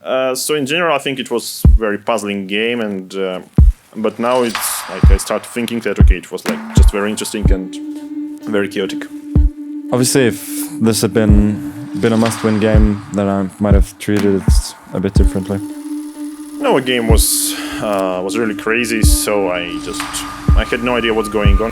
So in general, I think it was a very puzzling game, and but now it's like I start thinking that okay, it was like just very interesting and very chaotic. Obviously, if this had been a must-win game, then I might have treated it a bit differently. No, the game was really crazy, so I had no idea what's going on.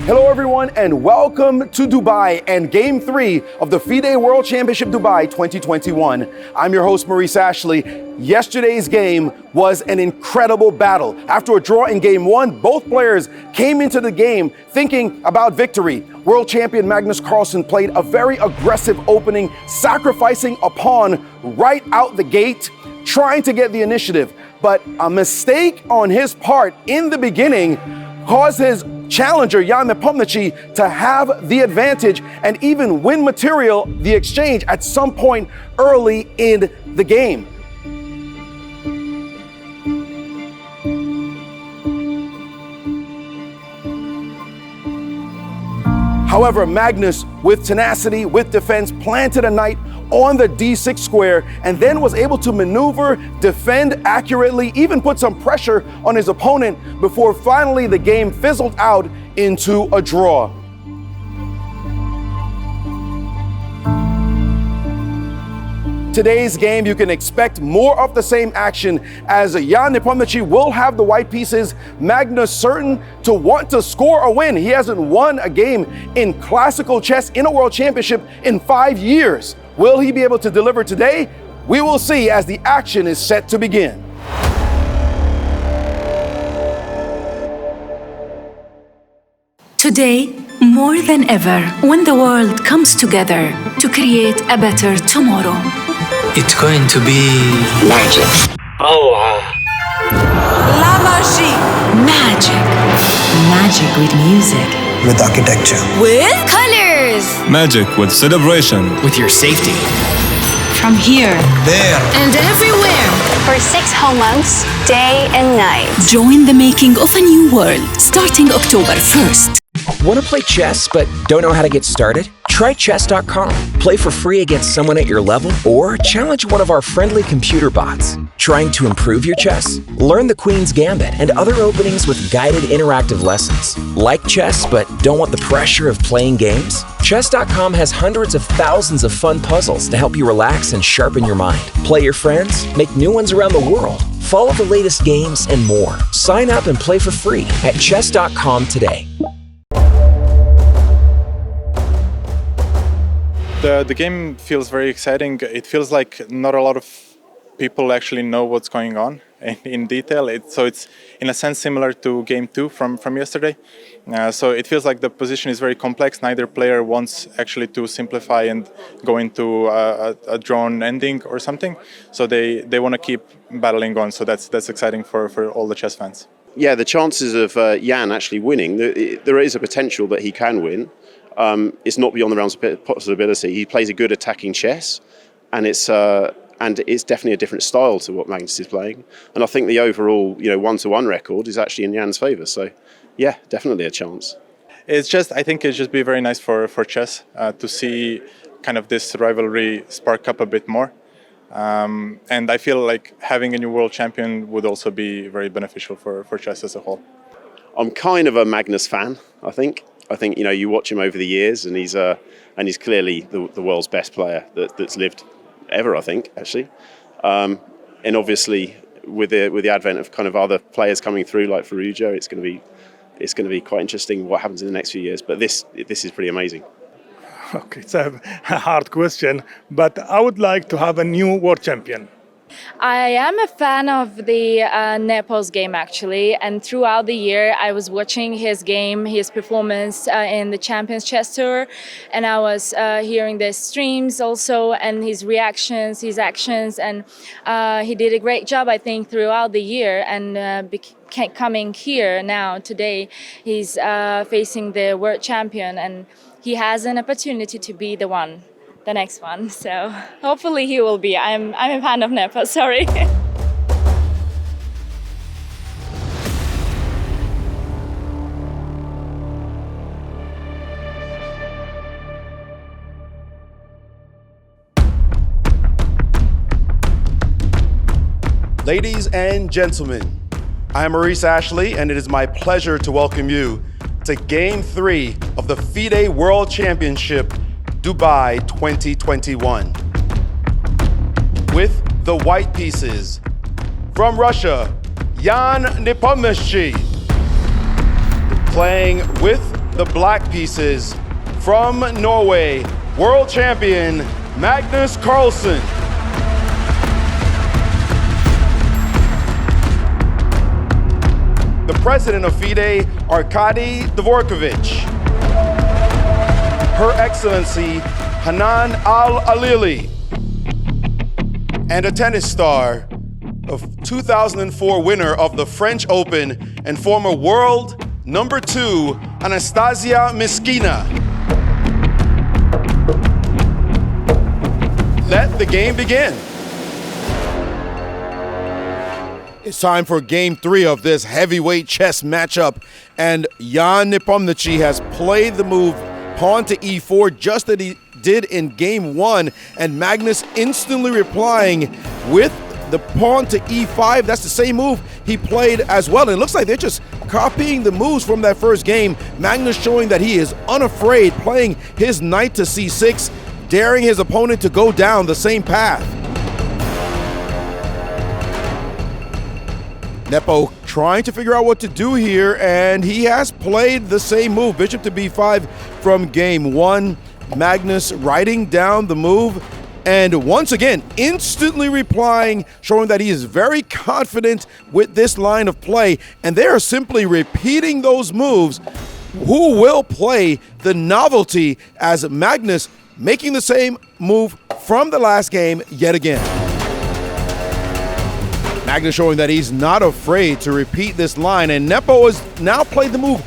Hello everyone and welcome to Dubai and Game 3 of the FIDE World Championship Dubai 2021. I'm your host Maurice Ashley. Yesterday's game was an incredible battle. After a draw in Game 1, both players came into the game thinking about victory. World champion Magnus Carlsen played a very aggressive opening, sacrificing a pawn right out the gate, trying to get the initiative. But a mistake on his part in the beginning caused his challenger Jan Nepomniachtchi to have the advantage and even win material, the exchange, at some point early in the game. However, Magnus, with tenacity, with defense, planted a knight on the d6 square and then was able to maneuver, defend accurately, even put some pressure on his opponent before finally the game fizzled out into a draw. Today's game, you can expect more of the same action as Jan Nepomniachtchi will have the white pieces. Magnus certain to want to score a win. He hasn't won a game in classical chess in a world championship in 5 years. Will he be able to deliver today? We will see as the action is set to begin. Today, more than ever, when the world comes together to create a better tomorrow. It's going to be magic. Oh, La magie. Magic. Magic with music. With architecture. With colors. Magic with celebration. With your safety. From here. There. And everywhere. For 6 whole months, day and night. Join the making of a new world, starting October 1st. Want to play chess but don't know how to get started? Try chess.com. Play for free against someone at your level or challenge one of our friendly computer bots. Trying to improve your chess? Learn the Queen's Gambit and other openings with guided interactive lessons. Like chess but don't want the pressure of playing games? Chess.com has hundreds of thousands of fun puzzles to help you relax and sharpen your mind. Play your friends, make new ones around the world, follow the latest games and more. Sign up and play for free at chess.com today. The game feels very exciting. It feels like not a lot of people actually know what's going on in detail. So it's in a sense similar to Game 2 from yesterday. So it feels like the position is very complex. Neither player wants actually to simplify and go into a drawn ending or something. So they want to keep battling on. So that's exciting for all the chess fans. Yeah, the chances of Jan actually winning, there is a potential that he can win. It's not beyond the realms of possibility. He plays a good attacking chess, and it's definitely a different style to what Magnus is playing. And I think the overall, 1-1 record is actually in Jan's favour. So, yeah, definitely a chance. I think it'd just be very nice for chess to see kind of this rivalry spark up a bit more. And I feel like having a new world champion would also be very beneficial for chess as a whole. I'm kind of a Magnus fan, I think. You watch him over the years, and he's clearly the world's best player that's lived ever, I think, actually. And obviously, with the advent of kind of other players coming through like Ferrugia, it's going to be quite interesting what happens in the next few years. But this is pretty amazing. Okay, it's a hard question, but I would like to have a new world champion. I am a fan of the Nepo's game actually, and throughout the year I was watching his game, his performance in the Champions Chess Tour, and I was hearing the streams also and his reactions, his actions, and he did a great job I think throughout the year, and coming here now today he's facing the world champion, and he has an opportunity to be the next one, so hopefully he will be. I'm a fan of Nepo, sorry. Ladies and gentlemen, I am Maurice Ashley, and it is my pleasure to welcome you to Game 3 of the FIDE World Championship Dubai 2021. With the white pieces, from Russia, Jan Nepomniachtchi. Playing with the black pieces, from Norway, world champion Magnus Carlsen. The president of FIDE, Arkady Dvorkovich. Her Excellency, Hanan Al-Alili. And a tennis star, a 2004 winner of the French Open and former world number 2, Anastasia Miskina. Let the game begin. It's time for Game 3 of this heavyweight chess matchup, and Jan Nepomniachtchi has played the move pawn to e4 just as he did in Game 1, and Magnus instantly replying with the pawn to e5. That's the same move he played as well, and it looks like they're just copying the moves from that first game. Magnus showing that he is unafraid, playing his knight to c6, daring his opponent to go down the same path. Nepo trying to figure out what to do here, and he has played the same move, bishop to b5 from Game 1. Magnus writing down the move, and once again, instantly replying, showing that he is very confident with this line of play, and they are simply repeating those moves. Who will play the novelty as Magnus making the same move from the last game yet again? Magnus showing that he's not afraid to repeat this line, and Nepo has now played the move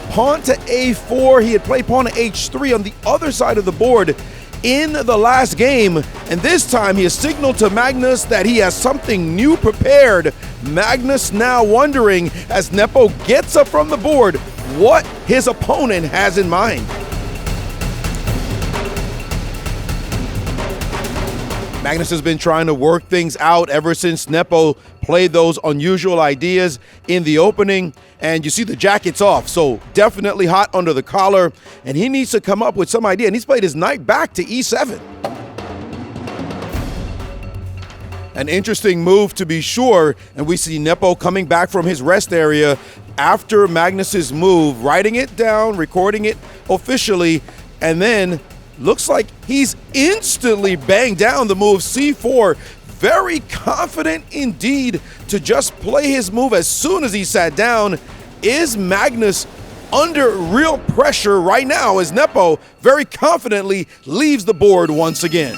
pawn to a4. He had played pawn to h3 on the other side of the board in the last game, and this time he has signaled to Magnus that he has something new prepared. Magnus now wondering, as Nepo gets up from the board, what his opponent has in mind. Magnus has been trying to work things out ever since Nepo played those unusual ideas in the opening, and you see the jacket's off, so definitely hot under the collar, and he needs to come up with some idea, and he's played his knight back to e7. An interesting move to be sure, and we see Nepo coming back from his rest area after Magnus's move, writing it down, recording it officially, and then looks like he's instantly banged down the move c4. Very confident indeed to just play his move as soon as he sat down. Is Magnus under real pressure right now as Nepo very confidently leaves the board once again?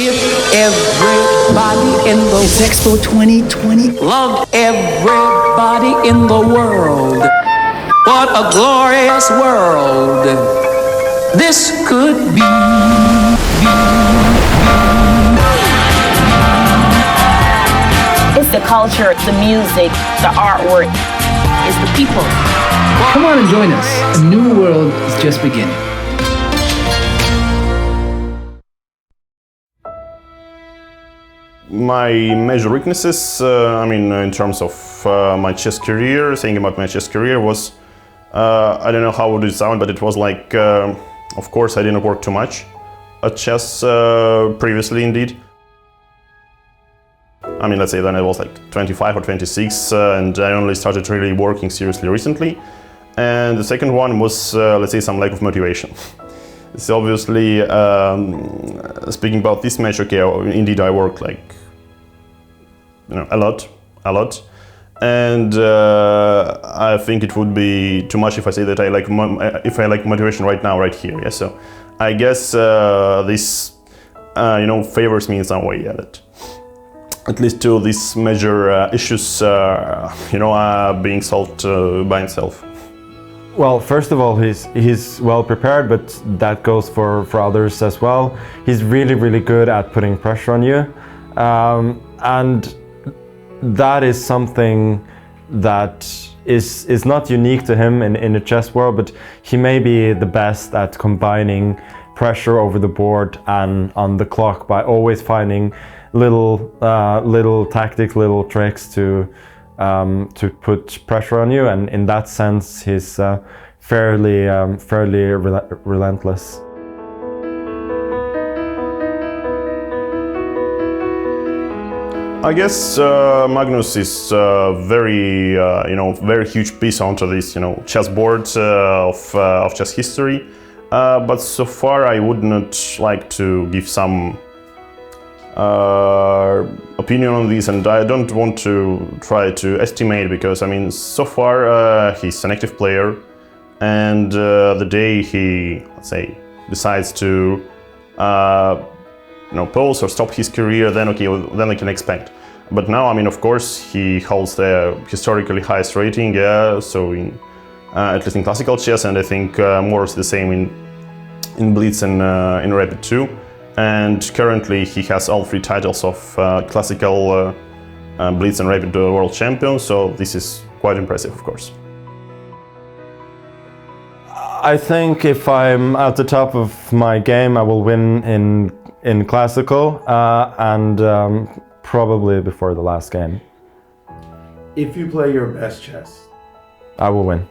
If everybody in the Expo 2020 loved everybody in the world, what a glorious world this could be. It's the culture, the music, the artwork, it's the people. Come on and join us. A new world is just beginning. My major weaknesses, in terms of my chess career, thinking about my chess career was, I don't know how would it sound, but it was like, of course, I didn't work too much at chess previously, indeed. Let's say then I was like 25 or 26, and I only started really working seriously recently. And the second one was, let's say, some lack of motivation. So obviously, speaking about this match, okay, indeed I worked like, a lot, and I think it would be too much if I say that I like motivation right now, right here. Yeah, so I guess this favors me in some way. Yeah, that at least to these major issues, being solved by himself. Well, first of all, he's well prepared, but that goes for others as well. He's really good at putting pressure on you, and that is something that is not unique to him in the chess world, but he may be the best at combining pressure over the board and on the clock by always finding little tactics, little tricks to put pressure on you, and in that sense, he's fairly relentless. I guess Magnus is very huge piece onto this, chessboard of chess history. But so far, I would not like to give some opinion on this, and I don't want to try to estimate, because so far he's an active player, and the day he, let's say, decides to pause or stop his career, then okay, then I can expect. But now, of course, he holds the historically highest rating, so at least in classical chess, and I think more or less the same in Blitz and in Rapid too. And currently he has all 3 titles of classical Blitz and Rapid world champion, so this is quite impressive, of course. I think if I'm at the top of my game, I will win in classical, and probably before the last game. If you play your best chess, I will win.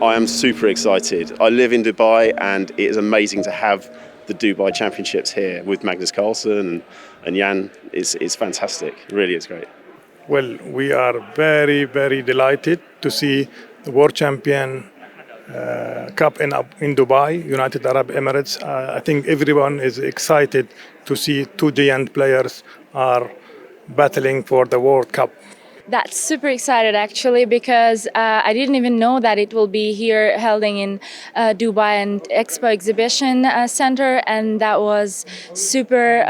I am super excited. I live in Dubai, and it is amazing to have the Dubai Championships here with Magnus Carlsen and Jan. It's fantastic. Really, it's great. Well, we are very delighted to see the World Champion Cup in Dubai, United Arab Emirates. I think everyone is excited to see 2 giant players are battling for the World Cup. That's super excited actually, because I didn't even know that it will be here held in Dubai and Expo Exhibition Center, and that was super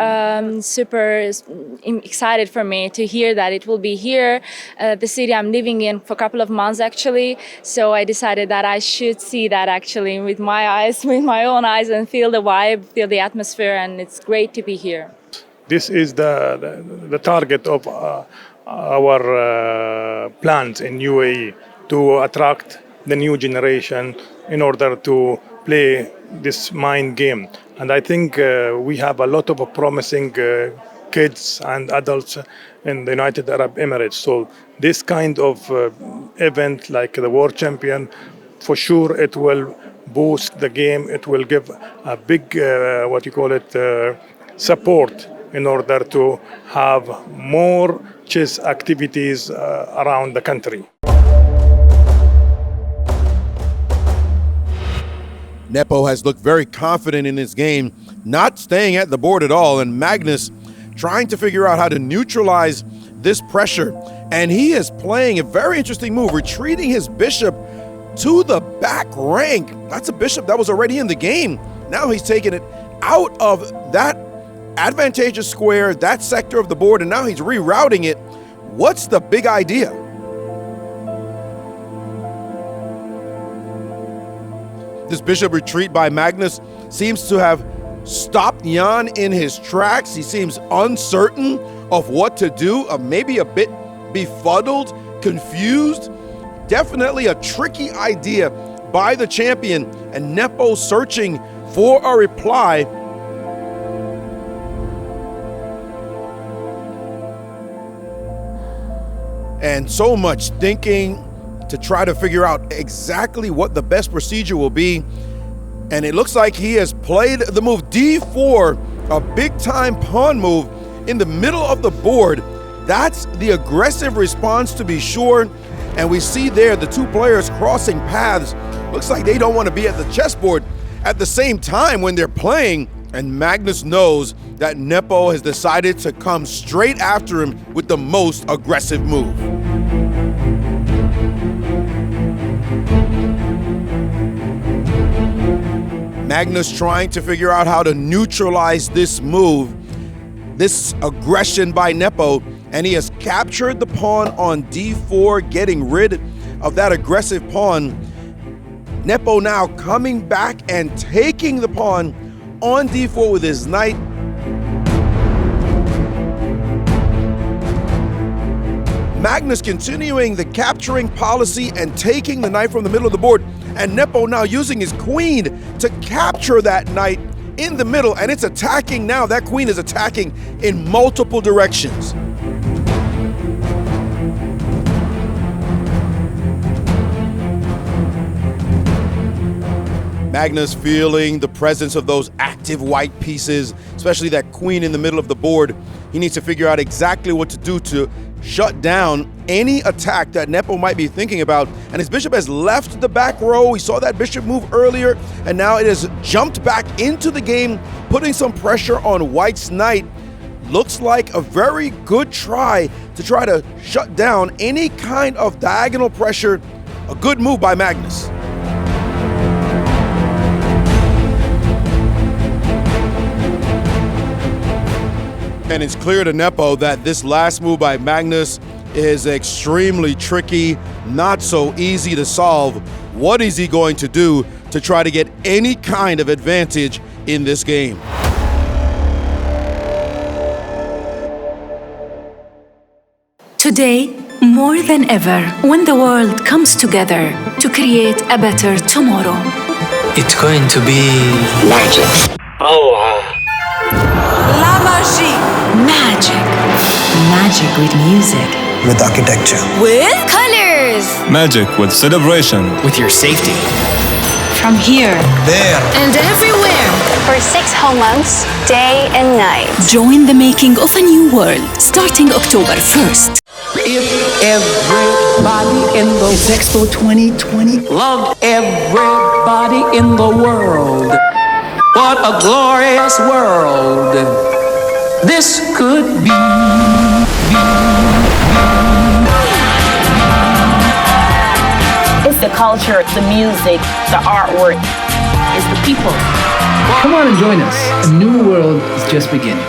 excited for me to hear that it will be here, the city I'm living in for a couple of months actually. So I decided that I should see that actually with my eyes, with my own eyes, and feel the vibe, feel the atmosphere, and it's great to be here. This is the target of our plans in UAE, to attract the new generation in order to play this mind game. And I think we have a lot of promising kids and adults in the United Arab Emirates. So this kind of event like the World Champion, for sure it will boost the game. It will give a big, support in order to have more chess activities around the country. Nepo has looked very confident in his game, not staying at the board at all, and Magnus trying to figure out how to neutralize this pressure. And he is playing a very interesting move, retreating his bishop to the back rank. That's a bishop that was already in the game. Now he's taking it out of that advantageous square, that sector of the board, and now he's rerouting it. What's the big idea? This bishop retreat by Magnus seems to have stopped Jan in his tracks. He seems uncertain of what to do, maybe a bit befuddled, confused. Definitely a tricky idea by the champion, and Nepo searching for a reply. And so much thinking, to try to figure out exactly what the best procedure will be. And it looks like he has played the move D4, a big-time pawn move in the middle of the board. That's the aggressive response, to be sure. And we see there the two players crossing paths. Looks like they don't want to be at the chessboard at the same time when they're playing. And Magnus knows that Nepo has decided to come straight after him with the most aggressive move. Magnus trying to figure out how to neutralize this move, this aggression by Nepo, and he has captured the pawn on D4, getting rid of that aggressive pawn. Nepo now coming back and taking the pawn on D4 with his knight. Magnus continuing the capturing policy and taking the knight from the middle of the board, and Nepo now using his queen to capture that knight in the middle, and it's attacking now. That queen is attacking in multiple directions. Magnus feeling the presence of those active white pieces, especially that queen in the middle of the board. He needs to figure out exactly what to do to shut down any attack that Nepo might be thinking about. And his bishop has left the back row. We saw that bishop move earlier, and now it has jumped back into the game, putting some pressure on White's knight. Looks like a very good try to shut down any kind of diagonal pressure. A good move by Magnus. And it's clear to Nepo that this last move by Magnus is extremely tricky, not so easy to solve. What is he going to do to try to get any kind of advantage in this game? Today, more than ever, when the world comes together to create a better tomorrow. It's going to be magic. La magie. Magic. Magic with music. With architecture. With colors. Magic with celebration. With your safety. From here. There. And everywhere. For 6 whole months, day and night. Join the making of a new world, starting October 1st. If everybody in the It's Expo 2020. loved everybody in the world, what a glorious world this could be. It's the culture, the music, the artwork. It's the people. Come on and join us. A new world is just beginning.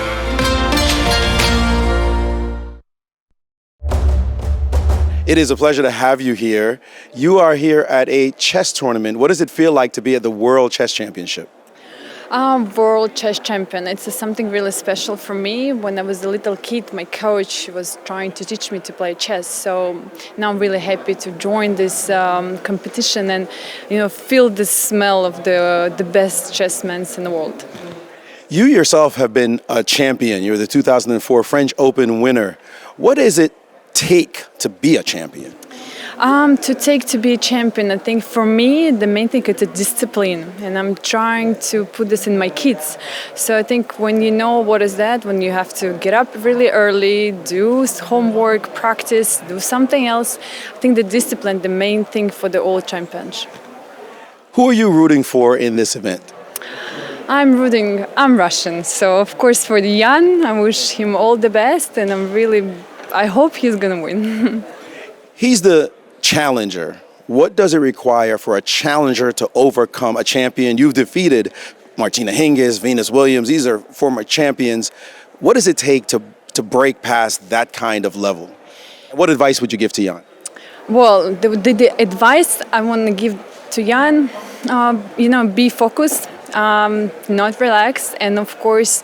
It is a pleasure to have you here. You are here at a chess tournament. What does it feel like to be at the World Chess Championship? World chess champion. It's something really special for me. When I was a little kid, my coach was trying to teach me to play chess. So now I'm really happy to join this competition and, feel the smell of the best chessmen in the world. You yourself have been a champion. You're the 2004 French Open winner. What does it take to be a champion? To be a champion, I think for me the main thing is a discipline, and I'm trying to put this in my kids. So I think when you know what is that, when you have to get up really early, do homework, practice, do something else, I think the discipline, the main thing for the World Championship. Who are you rooting for in this event? I'm Russian, so of course for Jan, I wish him all the best, and I hope he's gonna win. He's the challenger. What does it require for a challenger to overcome a champion? You've defeated Martina Hingis, Venus Williams. These are former champions. What does it take to break past that kind of level? What advice would you give to Jan? Well, the advice I want to give to Jan, be focused, not relax, and of course,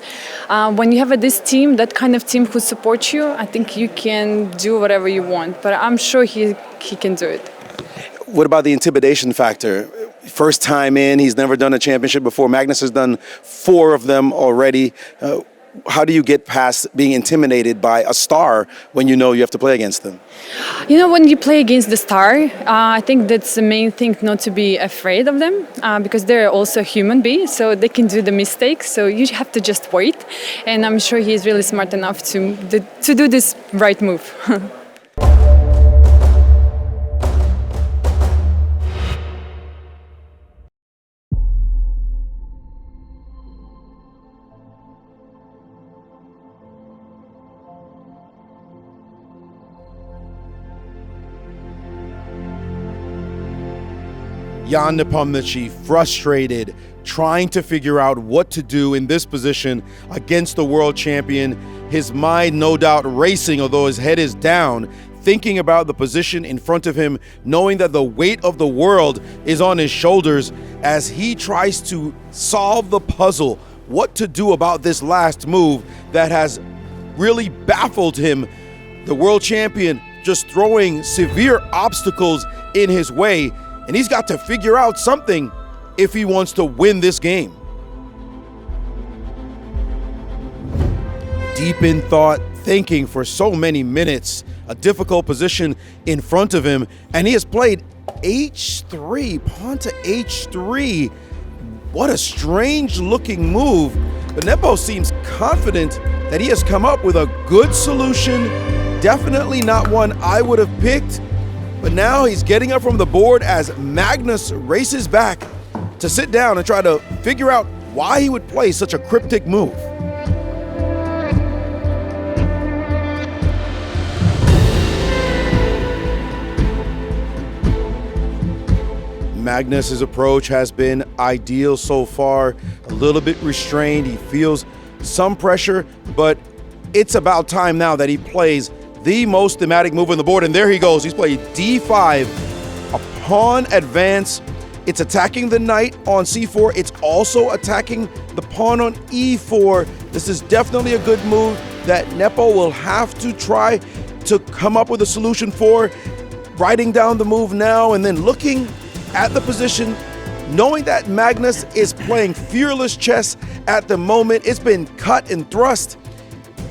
when you have this team, that kind of team who supports you, I think you can do whatever you want. But I'm sure he can do it. What about the intimidation factor? First time in, he's never done a championship before. Magnus has done 4 of them already. how do you get past being intimidated by a star when you know you have to play against them? You know, when you play against the star, I think that's the main thing, not to be afraid of them, because they're also human beings, so they can do the mistakes. So you have to just wait, and I'm sure he's really smart enough to do this right move. Jan Nepomniachtchi, frustrated, trying to figure out what to do in this position against the world champion. His mind no doubt racing, although his head is down, thinking about the position in front of him, knowing that the weight of the world is on his shoulders as he tries to solve the puzzle, what to do about this last move that has really baffled him. The world champion just throwing severe obstacles in his way, and he's got to figure out something if he wants to win this game. Deep in thought, thinking for so many minutes, a difficult position in front of him, and he has played h3, pawn to h3. What a strange looking move, but Nepo seems confident that he has come up with a good solution, definitely not one I would have picked. But now he's getting up from the board as Magnus races back to sit down and try to figure out why he would play such a cryptic move. Magnus's approach has been ideal so far, a little bit restrained. He feels some pressure, but it's about time now that he plays the most thematic move on the board, and there he goes. He's played d5, a pawn advance. It's attacking the knight on c4. It's also attacking the pawn on e4. This is definitely a good move that Nepo will have to try to come up with a solution for. Writing down the move now and then looking at the position, knowing that Magnus is playing fearless chess at the moment. It's been cut and thrust.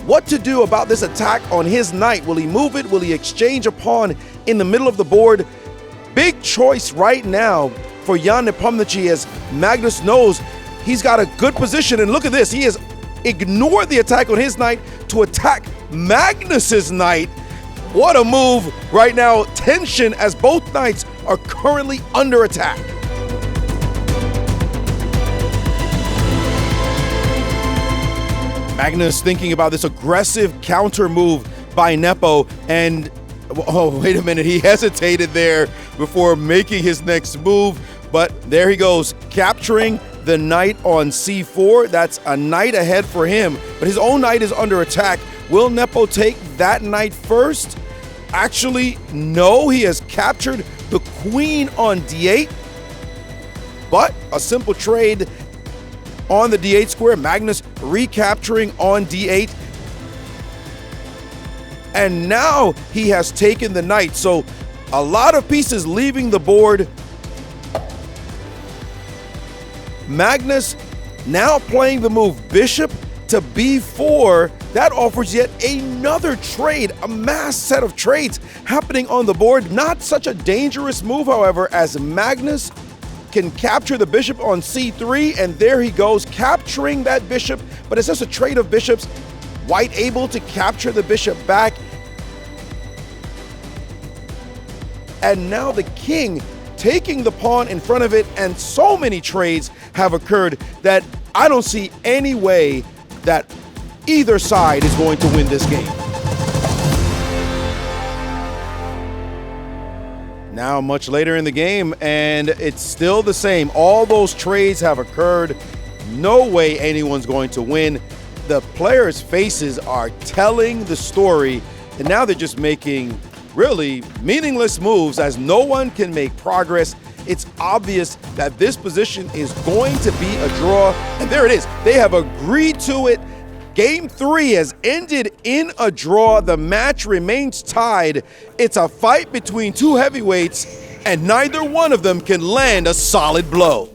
What to do about this attack on his knight? Will he move it? Will he exchange a pawn in the middle of the board? Big choice right now for Jan Nepomniachtchi, as Magnus knows he's got a good position. And look at this, he has ignored the attack on his knight to attack Magnus's knight. What a move right now. Tension as both knights are currently under attack. Magnus thinking about this aggressive counter move by Nepo, and oh, wait a minute, he hesitated there before making his next move, but there he goes, capturing the knight on c4. That's a knight ahead for him, but his own knight is under attack. Will Nepo take that knight first? Actually, no, he has captured the queen on d8, but a simple trade on the d8 square. Magnus recapturing on d8. And now he has taken the knight. So a lot of pieces leaving the board. Magnus now playing the move bishop to b4. That offers yet another trade, a mass set of trades happening on the board. Not such a dangerous move, however, as Magnus can capture the bishop on c3, and there he goes, capturing that bishop, but it's just a trade of bishops. White able to capture the bishop back. And now the king taking the pawn in front of it, and so many trades have occurred that I don't see any way that either side is going to win this game. Now much later in the game, and it's still the same. All those trades have occurred. No way anyone's going to win. The players' faces are telling the story, and now they're just making really meaningless moves as no one can make progress. It's obvious that this position is going to be a draw, and there it is. They have agreed to it. Game 3 has ended in a draw. The match remains tied. It's a fight between two heavyweights, and neither one of them can land a solid blow.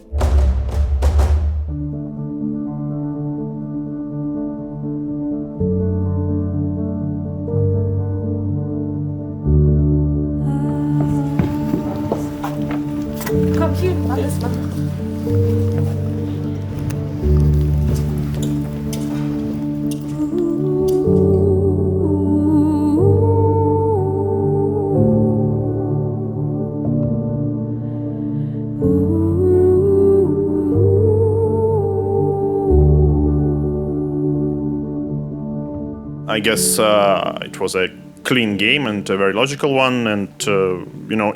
I guess it was a clean game and a very logical one. And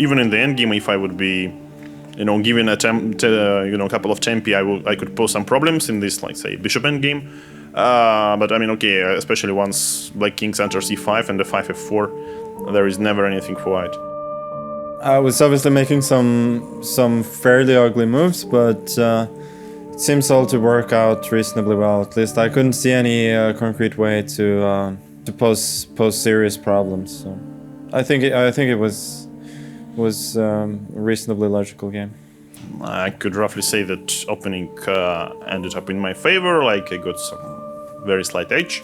even in the end game, if I would be, given a couple of tempi, I could pose some problems in this, like say, bishop end game. But I mean, okay, especially once Black Kings enter c5 and the 5 f4, there is never anything for white. I was obviously making some fairly ugly moves, but it seems all to work out reasonably well. At least I couldn't see any concrete way to pose serious problems. So I think it was a reasonably logical game. I could roughly say that opening ended up in my favor. Like I got some very slight edge,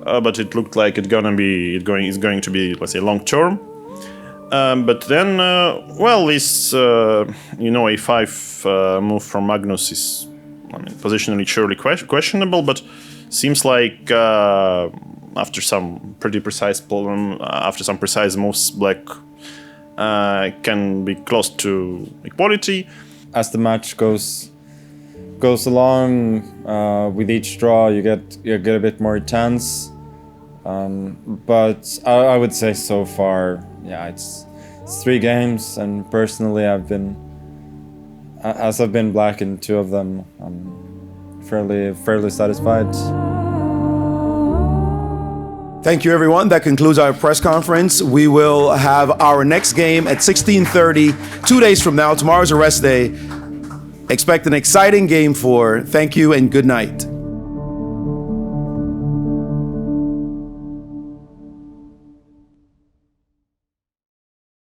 but it looked like it's going to be, let's say, long term. But then, this a5 move from Magnus is, positionally surely questionable, but seems like after some precise moves, Black can be close to equality. As the match goes along, with each draw, you get a bit more tense. But I would say so far, it's 3 games, and personally I've been Black in 2 of them, I'm fairly satisfied. Thank you, everyone. That concludes our press conference. We will have our next game at 16:30, 2 days from now. Tomorrow's a rest day. Expect an exciting game 4. Thank you and good night.